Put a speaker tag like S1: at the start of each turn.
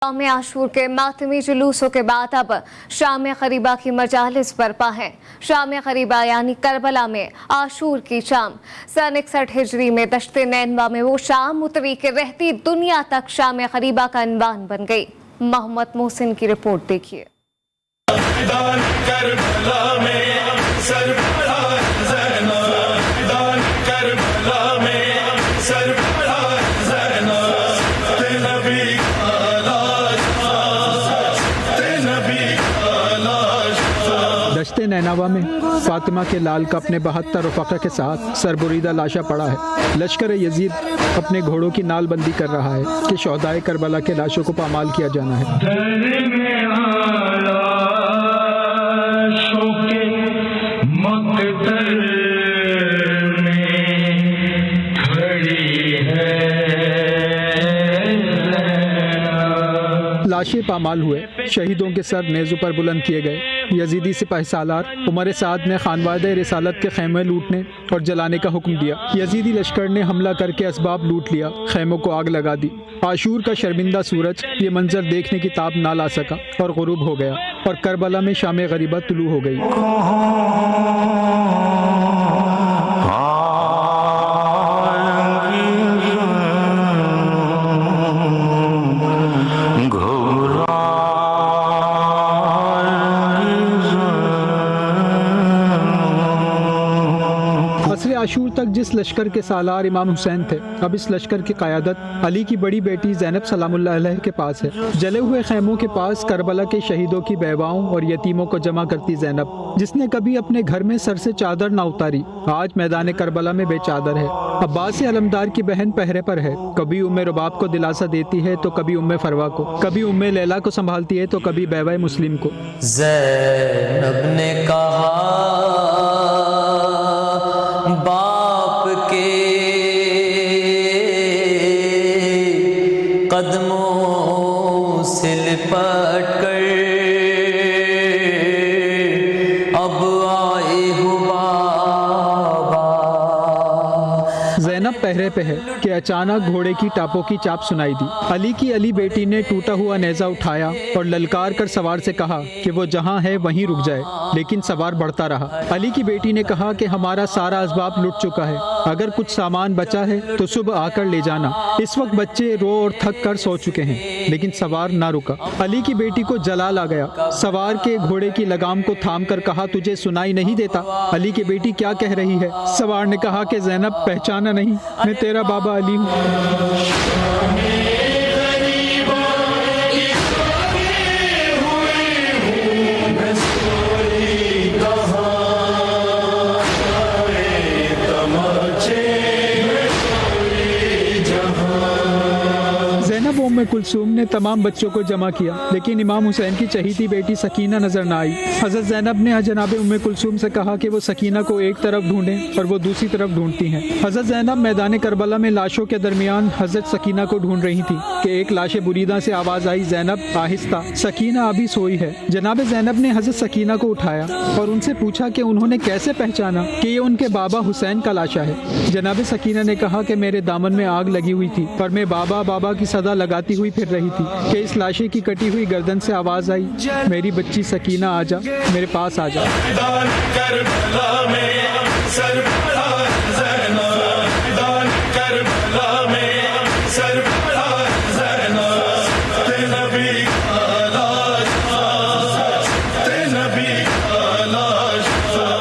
S1: यौम आशूर के मातमी जुलूसों के बाद अब शाम ग़रीबा की मजालिस बरपा हैं। शाम ग़रीबा यानी करबला में आशूर की शाम सन 61 हिजरी में दश्ते नैनवा में वो शाम उतरी कि रहती दुनिया तक शाम ग़रीबा का अनवान बन गई। मोहम्मद मोहसिन की रिपोर्ट देखिए।
S2: दश्ते नैनावा में फातिमा के लाल का अपने 72 रफ़ाक़ा के साथ सरबुरीदा लाशा पड़ा है। लश्कर यजीद अपने घोड़ों की नालबंदी कर रहा है कि शोहदाए करबला के लाशों को पामाल किया जाना है। लाशें पामाल हुए, शहीदों के सर नेज़ों पर बुलंद किए गए। यजीदी सिपाही सालार उमर साद ने खानवादे रिसालत के खैमे लूटने और जलाने का हुक्म दिया। यजीदी लश्कर ने हमला करके असबाब लूट लिया, खैमों को आग लगा दी। आशूर का शर्मिंदा सूरज ये मंजर देखने की ताब ना ला सका और गुरूब हो गया और करबला में शाम ग़रीबा तुलू हो गई। आशूर तक जिस लश्कर के सालार इमाम हुसैन थे, अब इस लश्कर की क़यादत अली की बड़ी बेटी ज़ैनब सलामुल्लाह अलैह के पास है। जले हुए खैमों के पास करबला के शहीदों की बेवाओं और यतीमों को जमा करती ज़ैनब, जिसने कभी अपने घर में सर से चादर ना उतारी, आज मैदान करबला में बेचादर है। अब्बास अलमदार की बहन पहरे पर है, कभी उम्मे रुबाब को दिलासा देती है तो कभी उम्मे फरवा को, कभी उम्मे लैला को संभालती है तो कभी बेवा मुस्लिम को।
S3: ज़ैनब ने कहा बाप के कदमों से लिपट कर अब आए हो बाबा।
S2: ज़ैनब पहरे पे है कि अचानक घोड़े की टापों की चाप सुनाई दी। अली की अली बेटी ने टूटा हुआ नेज़ा उठाया और ललकार कर सवार से कहा कि वो जहाँ है वहीं रुक जाए, लेकिन सवार बढ़ता रहा। अली की बेटी ने कहा कि हमारा सारा असबाब लुट चुका है, अगर कुछ सामान बचा है तो सुबह आकर ले जाना। इस वक्त बच्चे रो और थक कर सो चुके हैं, लेकिन सवार ना रुका। अली की बेटी को जलाल आ गया, सवार के घोड़े की लगाम को थाम कर कहा, तुझे सुनाई नहीं देता? अली की बेटी क्या कह रही है? सवार ने कहा कि ज़ैनब पहचाना नहीं, मैं तेरा बाबा अली हूँ। उम्मे कुलसूम ने तमाम बच्चों को जमा किया, लेकिन इमाम हुसैन की चहीती बेटी सकीना नजर न आई। हज़रत ज़ैनब ने जनाब उम्मे कुलसूम से कहा कि वो सकीना को एक तरफ ढूंढें और वो दूसरी तरफ ढूंढती हैं। हज़रत ज़ैनब मैदान करबला में लाशों के दरमियान हज़रत सकीना को ढूंढ रही थी कि एक लाशे बुरीदा से आवाज़ आई, ज़ैनब आहिस्ता, सकीना अभी सोई है। जनाब ज़ैनब ने हज़रत सकीना को उठाया और उनसे पूछा कि उन्होंने कैसे पहचाना कि ये उनके बाबा हुसैन का लाशा है। जनाब सकीना ने कहा कि मेरे दामन में आग लगी हुई थी और मैं बाबा बाबा की सदा लगाती हुई फिर रही थी कि इस लाशे की कटी हुई गर्दन से आवाज आई, मेरी बच्ची सकीना आजा, मेरे पास आजा।